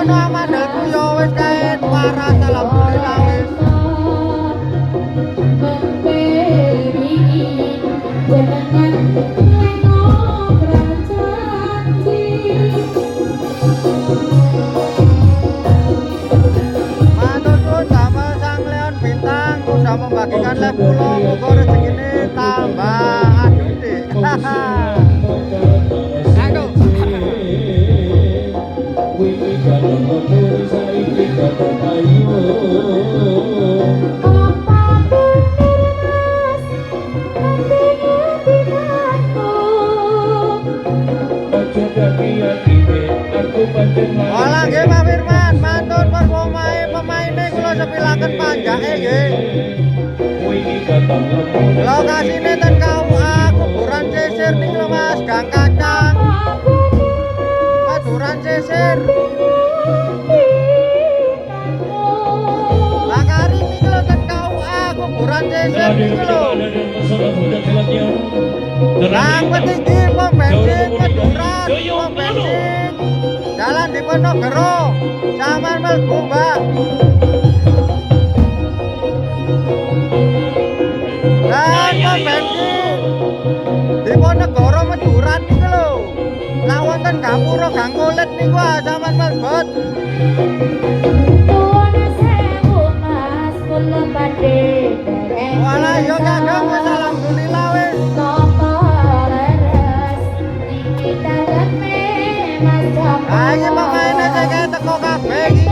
ngono amandelku yo wis kae waras alhamdulillah wis. Matur suwun damel Sang Leon Bintang udah membagikan live kula, muga rezekine tambah aduh. Aduh. Walah nggih Pak Firman, matur performae pemaine kula sepilaken panjake nggih. Lokasine ten KUA kuburan sisir niki lho Mas, Gang Kacang. Kuburan sisir. Bakari niki lho ten KUA kuburan sisir niki lho. Yang penting di pom bensin Keduran, pom bensin Jalan Diponegoro, sampean mlebu Mbak. Dan pom bensin Diponegoro Meduran niku lho. Lah wonten Gapura Gang Kulit niku sampean mlebet. Walah yo kadang wis alhamdulillah wis. Ayo pemainnya saya teko kabeh iki.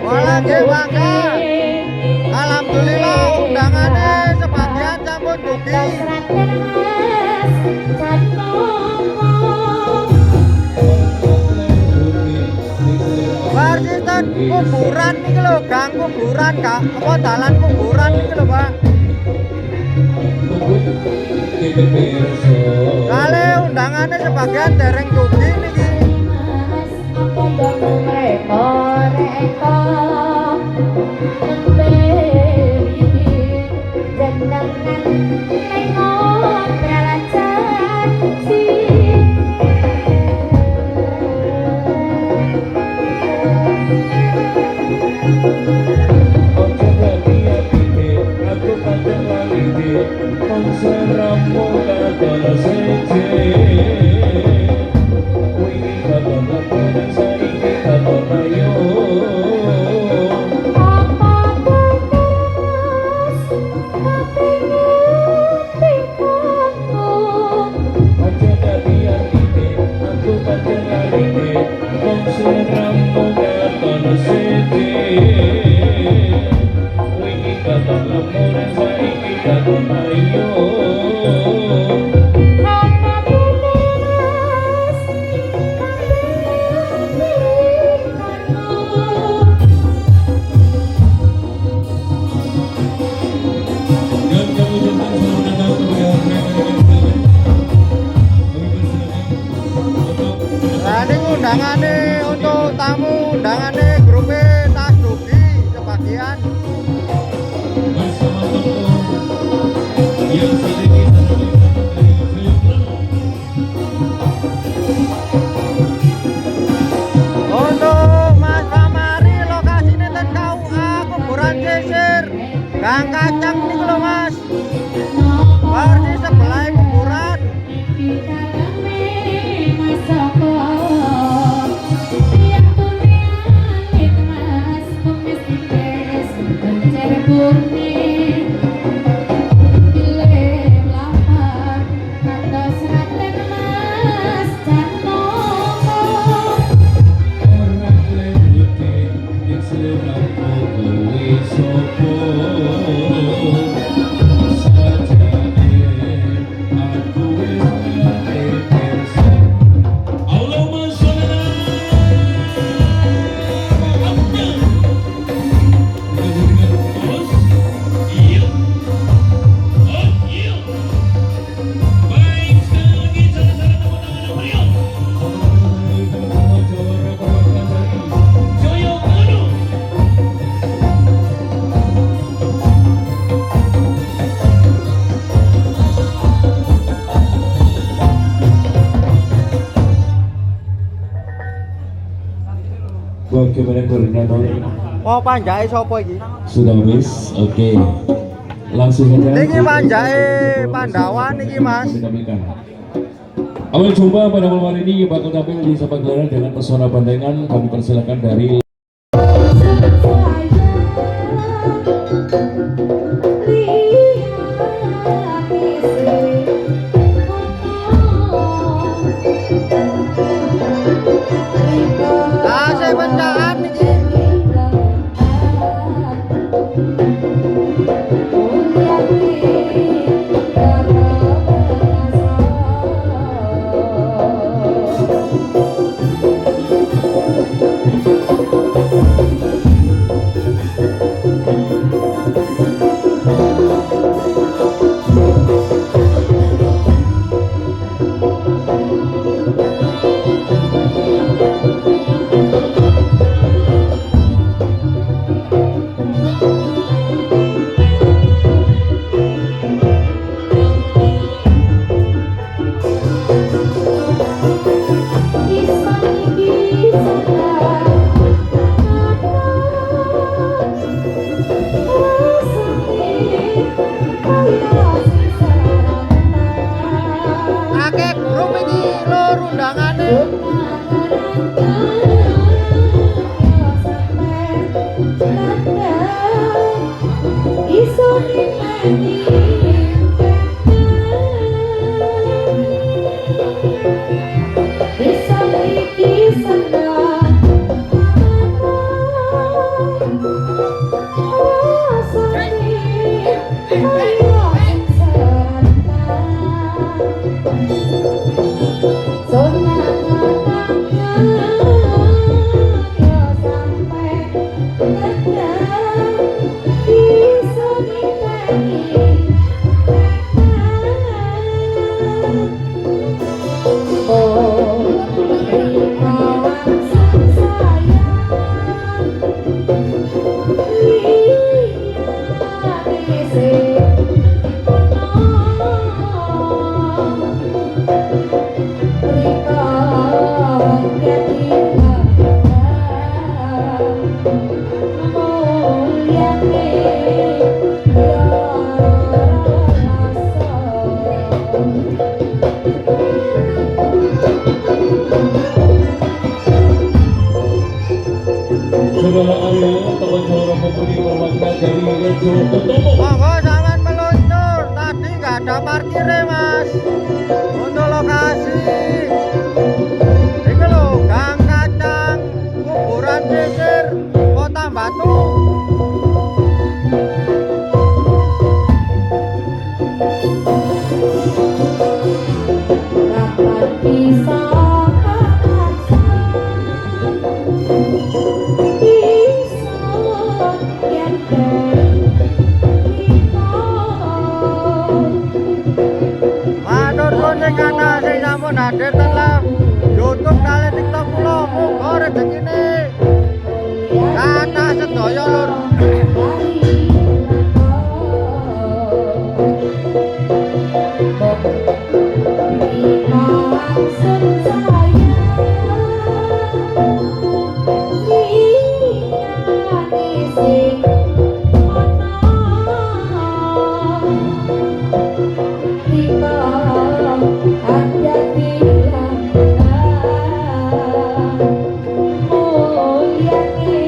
Walah nggih mangga. Alhamdulillah undangane sebagian sampun dugi. Persisten kuburan niki lho, gang kuburan Kak. Apa dalan kuburan niki lho, Pak. Kali undangannya sebagian dereng dugi niki. Undangane untuk tamu, undangane grup tas dugi sebagian. Untuk Mas Kamari lokasinya ten KUA kuburan sisir Gang Kacang nih lho Mas. Persis sebelah kuburan. bagaimana koordinator? Mau panjake sapa iki? Sudah wis, oke. Langsung saja. Niki panjake Pandawan iki, Mas. Ditampilkan. Awal coba pada malam hari ini bakal tampil di Sabang Gelaran dengan pesona bandengan. Kami persilakan dari Pencaan niki. Akeh grup iki lur undangane. Saudara Arya, teman seorang pemudik bermakna dari Rejo Utomo. Monggo sampean meluncur. Tadi nggak ada parkirnya, Mas. Untuk lokasi. Iki lho, Gang Kacang, kuburan sisir, Kota Batu. Dapat bisa Matur nuwun sing kathah sing sampun hadir dalam YouTube kali TikTok kula. Muga rezekine kathah sedaya lur. Oh, yeah, yeah.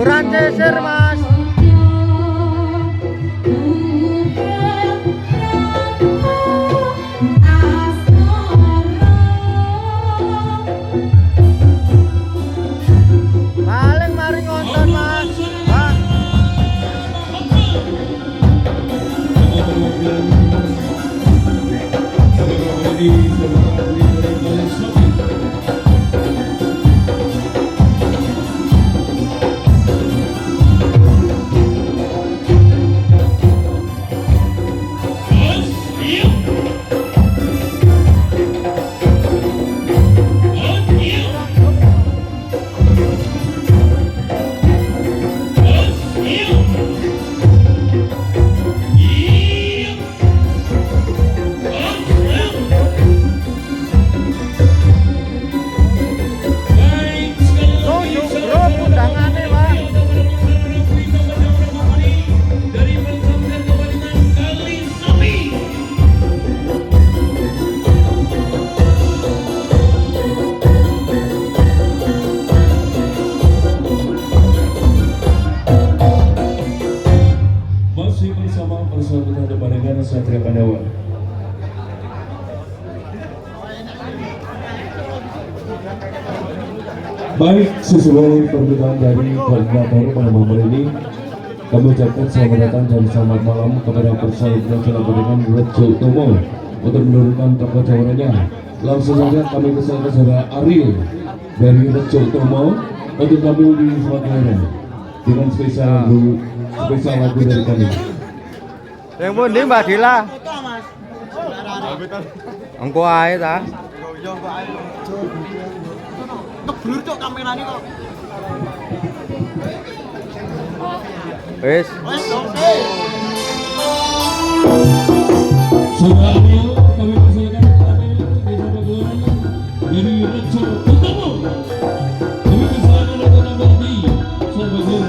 Majuran Cesir mas. Paling mari ngonton mas. Bang. Masih bersama persahabatan Depanengan Satria Pandawa. Baik, sesuai permintaan dari koordinator pada momen ini, kami ucapkan selamat datang dan selamat malam kepada persahabatan Depanengan Rejo Tomo untuk menurunkan tokoh cawarannya. Langsung saja kami kesana saudara Ariel dari Rejo Tomo untuk tampil di Sumatera dengan spesial lagu dari kami. Yang pun di Mbak Dila. Engko ae ta. Keblur cok kamerane kok. Wis. Wes dong. Saudara Ariel, kami persilakan tampil di pagelaran dari Rejo Tomo. Kami persilakan untuk tampil di Sabagor.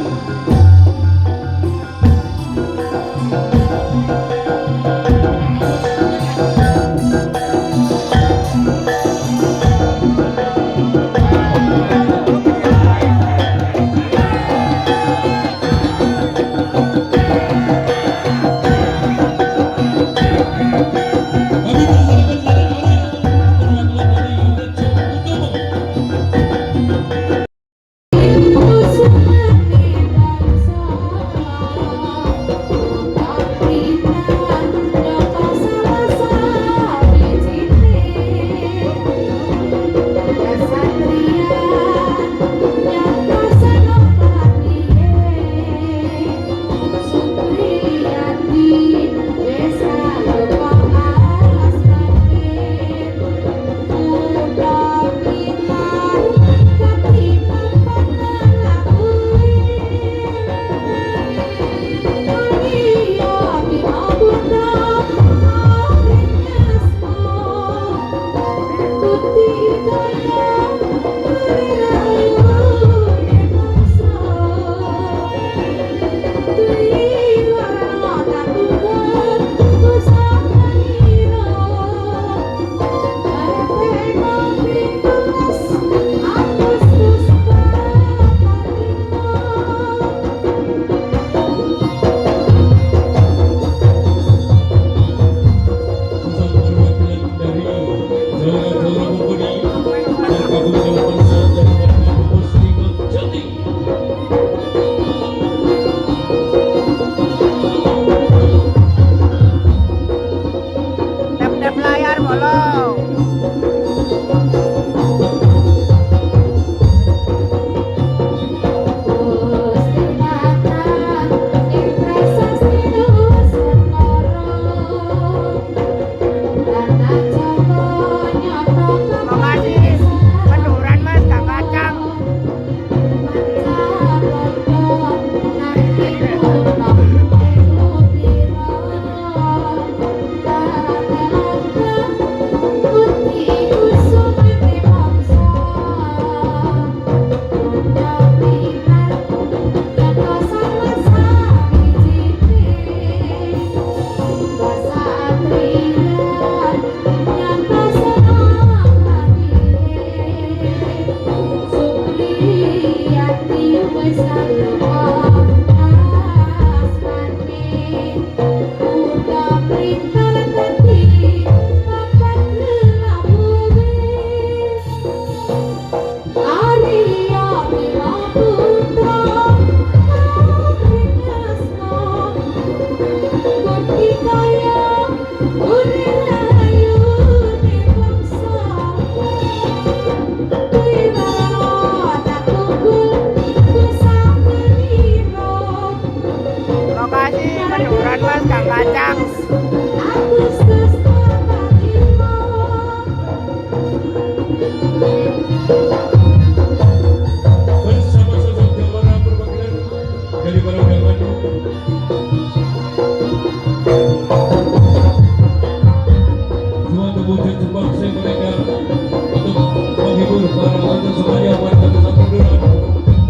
untuk semuanya warga Desa Penduran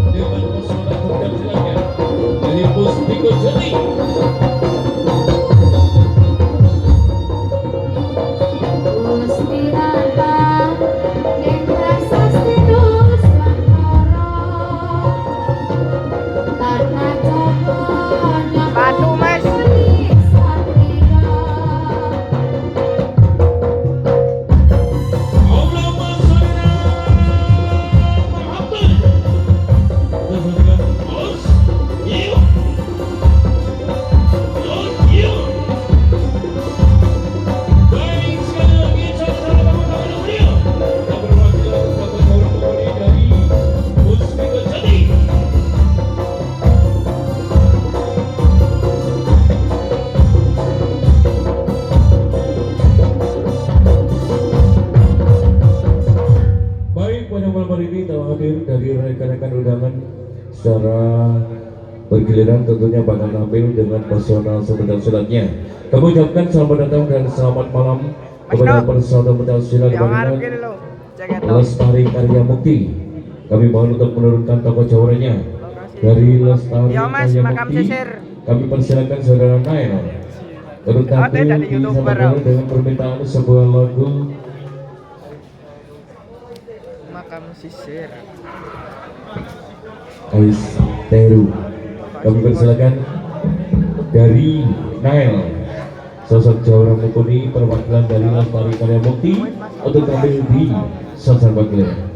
dengan pesona keberhasilannya dari Puspiko Jati. Batu mas. Dari rekan-rekan undangan secara bergiliran tentunya bakal tampil dengan personal sebentar silatnya. Kami ucapkan selamat datang dan selamat malam kepada personal sebentar silat Bangunan Lestari Karya Mukti. Kami mohon untuk menurunkan tokoh jawabnya dari Lestari Karya Mukti. Kami persilakan saudara Nail untuk tampil di sama dengan permintaan sebuah lagu Makam Sisir. Ais Teru. Kami persilakan dari Nail, sosok Jawara Mukuni, perwakilan dari Lestari Karya Mukti untuk tampil di Sasan Bagler.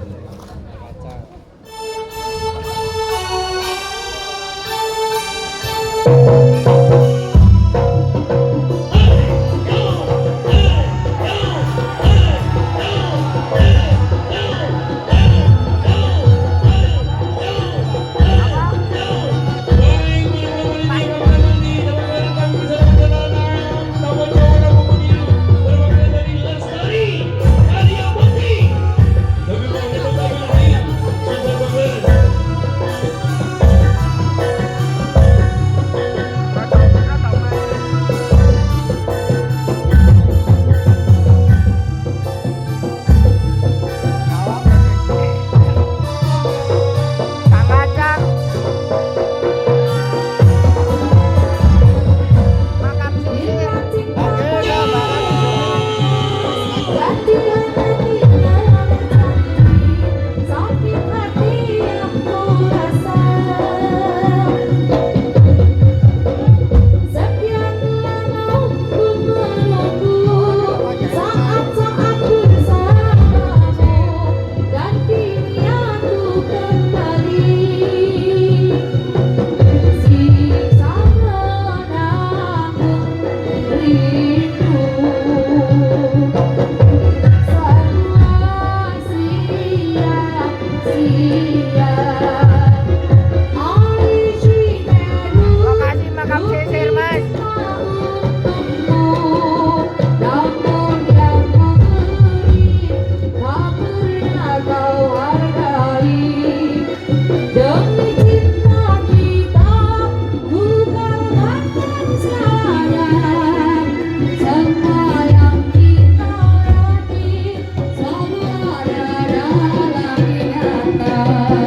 Semua yang kita lalui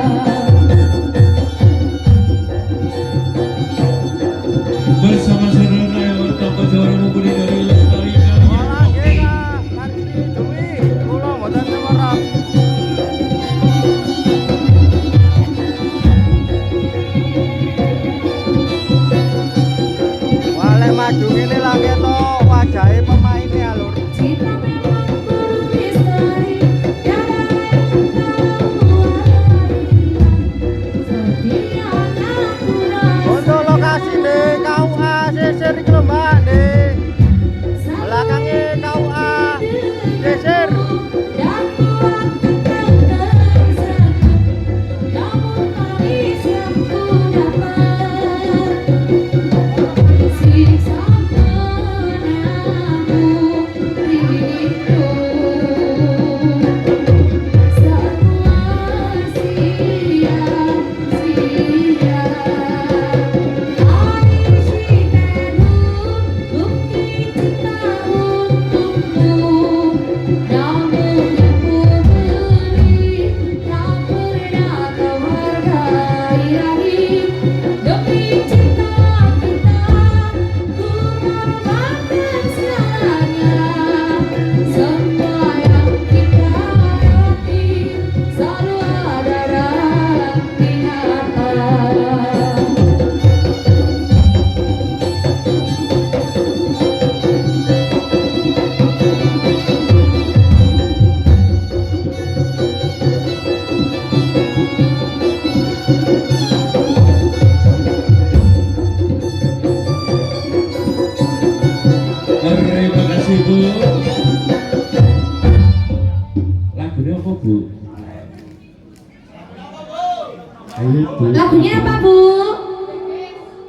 Lagunya apa, Bu?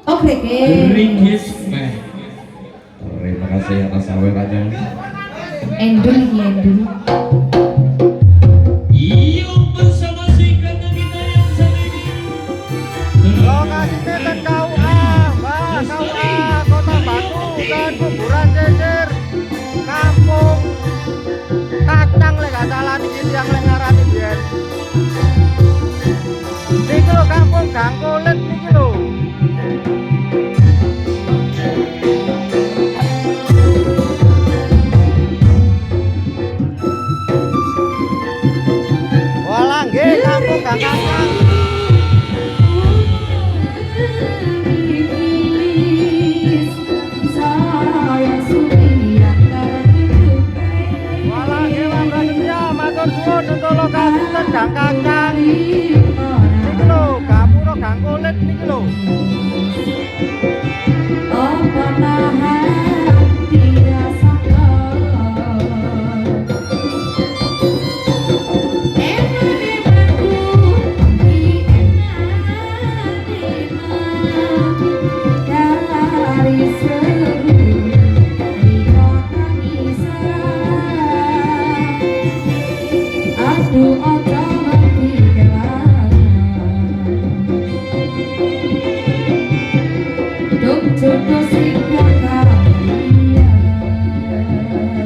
Oh, Gregis. Ringkis. Terima kasih atas sawerannya. Endul ini Endul. Bersama sikatnya kita yang satu ini. Lokasinya dan KUA, Mbak, KUA Kota Batu dan kuburan Jejer, kampung Kacang lek gak salah niki yang lek ngarani biyen. Niki lho kampung Gang Kulit niki lho. Walah nggih kampung Gang Kacang. Walah nggih Mas Prasetya, matur suwun untuk lokasi ten Gang Kacang. Niki lho, Gapura Gang Kulit niki lho.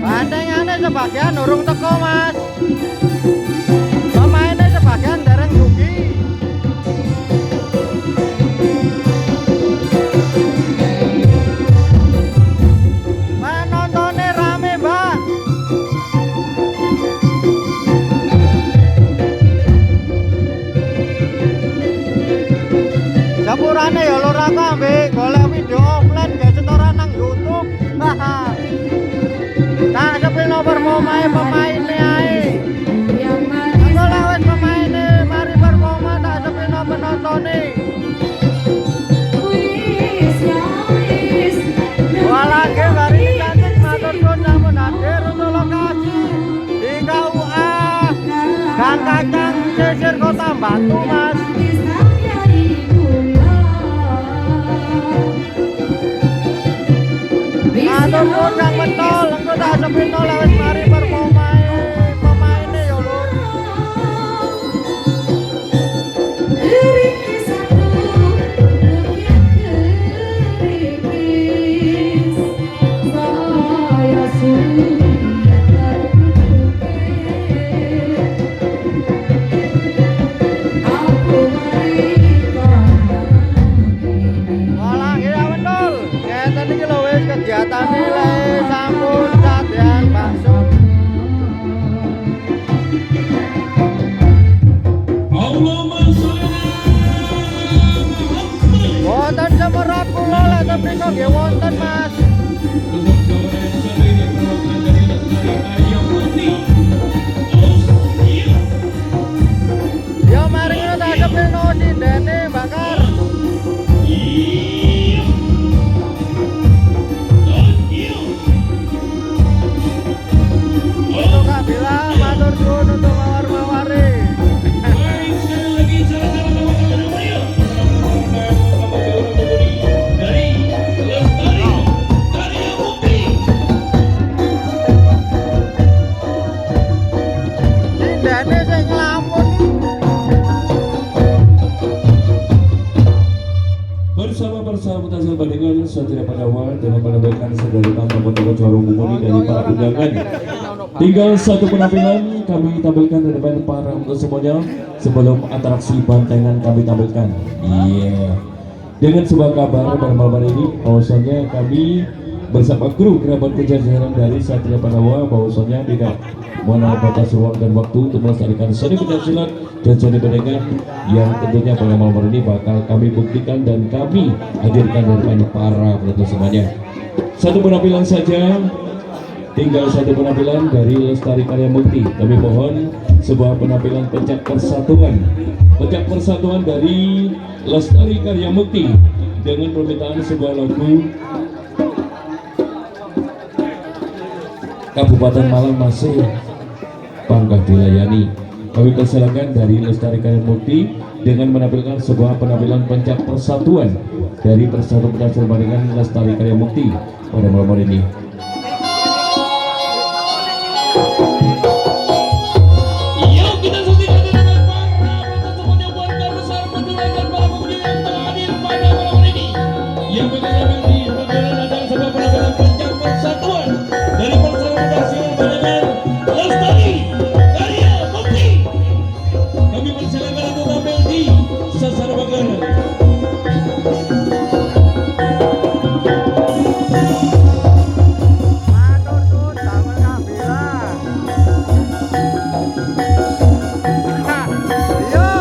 Bandingannya sebagian urung teko Mas. Pemainnya sebagian dereng rugi. Penontonnya rame Mbak. Sepurane ya lora kabeh golek video offline gak setoran nang YouTube. Tak sepino pemainnya ae. Aku lawes pemainnya mari performa tak sepino penontonnya. Walah nggih mari cantik matur nuwun sampun hadir untuk lokasi di KUA Gang Kacang Jejer Kota Batu Mas. Matur nuwun Kang Mentol, engko tak sepino lawes mari performa pemainnya ya Lur. Walah nggih ya Mentol, ngeten iki lho wis kegiatane le sampun sadean bakso. Wonten semerat kula lek tepriko nggih wonten Mas. Ya mari ngono tak sepino sindene bakar. Untuk Kak Bila matur suwun untuk mawar-maware. Sindene sing nglamun. Bersama persahabatan hasil bandingan setia pada awal dengan menambahkan segala tamu-tamu corong mumuni dari para undangan. Tinggal satu penampilan kami tampilkan dari depan para untuk semuanya sebelum atraksi bantengan kami tampilkan. Iya. Dengan sebuah kabar pada malam hari ini, bahwasanya kami bersama kru kerabat kejajaran dari Satria Panawa bahwasanya tidak mengenal batas ruang dan waktu untuk melestarikan seni pencaksilat dan seni pendengar yang tentunya pada malam hari ini bakal kami buktikan dan kami hadirkan dari para penonton semuanya. Satu penampilan saja, tinggal satu penampilan dari Lestari Karya Mukti. Kami mohon sebuah penampilan pencak persatuan dari Lestari Karya Mukti dengan permintaan sebuah lagu Kabupaten Malang masih bangga dilayani. Kami persilakan dari Lestari Karya Mukti dengan menampilkan sebuah penampilan pencak persatuan dari Persatuan Pedagang Barengan Lestari Karya Mukti pada malam hari ini. Yuk kita saksikan dengan para teman-teman warga besar Madura dan para pemuda yang telah hadir pada malam hari ini yang mengalami di pagelaran adalah sebuah penampilan pencak persatuan dari Persatuan Pedagang Barengan Lestari Karya Mukti. Kami persilakan untuk tampil di sasar pagelaran. Matur suwun damel kambilan. Iya.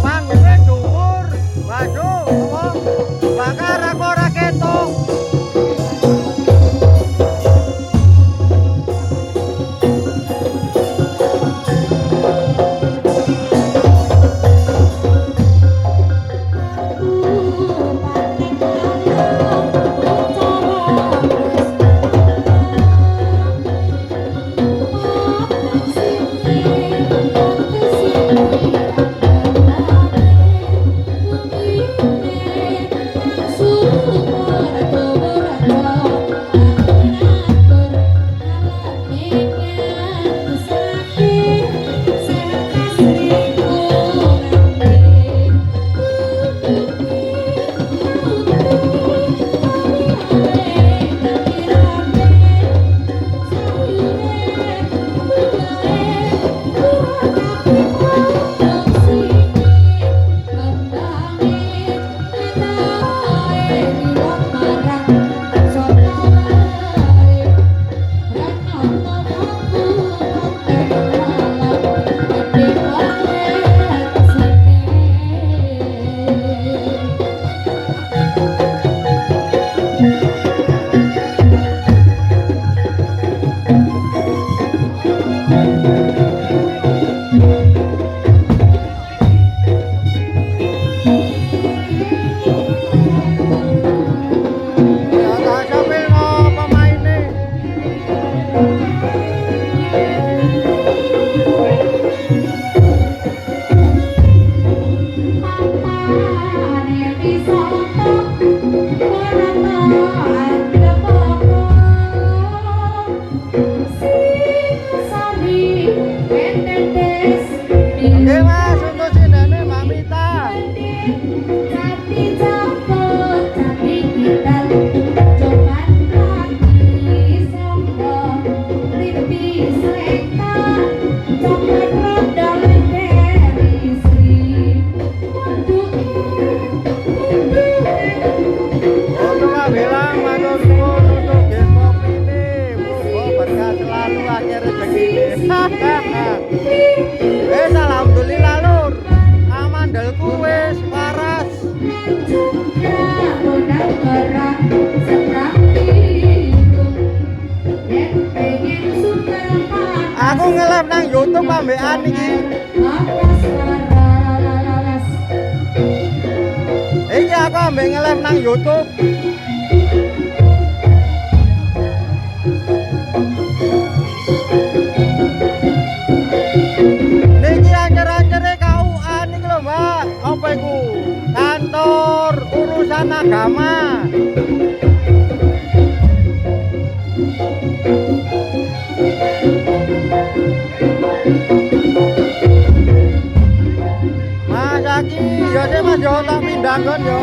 Panggungnya dhuwur, waduh, apa? Bakar aku ora ketok. Ya tak sampe no pemaine. Oke Mas, untuk sindane Mbak Mita. Untuk Kabela matur suwun untuk game kopi ini. Muga berkah selalu akhir rezeki ini. Alhamdulillah lur. Amandelku wis waras. Aku nge-live nang YouTube ambekan iki. Iki aku ambek nge-live nang YouTube. Niki ancer-ancere KUA niki lho, Mbak. Apa iku? Kantor urusan agama. Mas Aki, yo sih Mas yo tak pindah kon yo.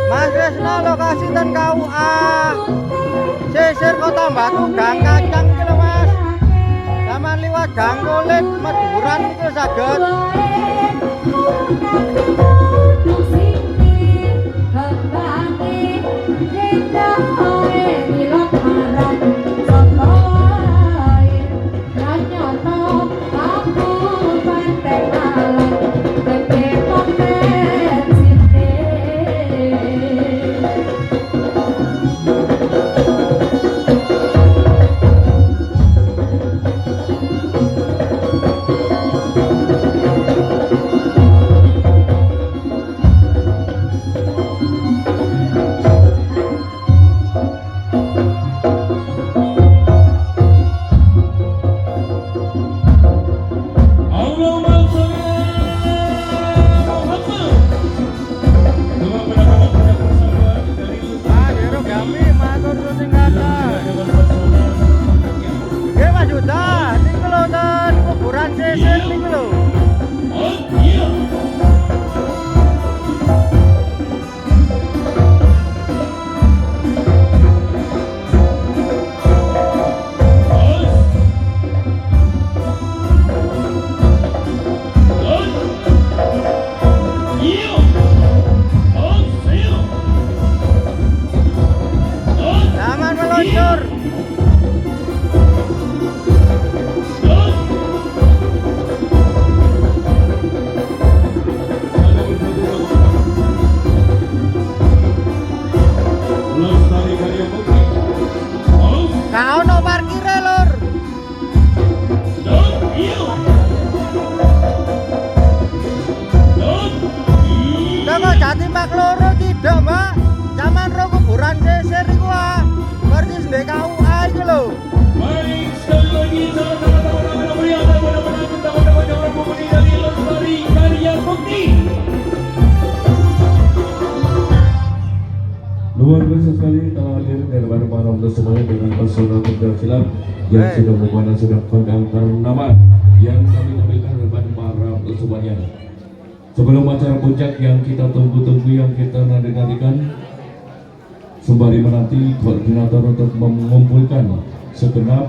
Mas Krisna lokasi dan KUA Sisir Kota Batu Gang Kacang iki lho Mas. Zaman liwat Gang Kulit Maduran iki saged. Aku pantai malam Kok Jatim Pak loro tidak, Mbak? Zaman ro kuburan sisir iku ah. Persis ndek KUA iku lho. Baik, sekali lagi salam teman-teman meriah dan mudah-mudahan teman-teman yang berkumpul dari Lestari Karya Bukti. Luar biasa sekali telah hadir dari para untuk semuanya dengan pesona keberhasilan yang sudah membuat sudah kondang ternama yang kami tampilkan dari para untuk semuanya. Sebelum acara puncak yang kita tunggu-tunggu, yang kita nantikan, sembari menanti koordinator untuk mengumpulkan segenap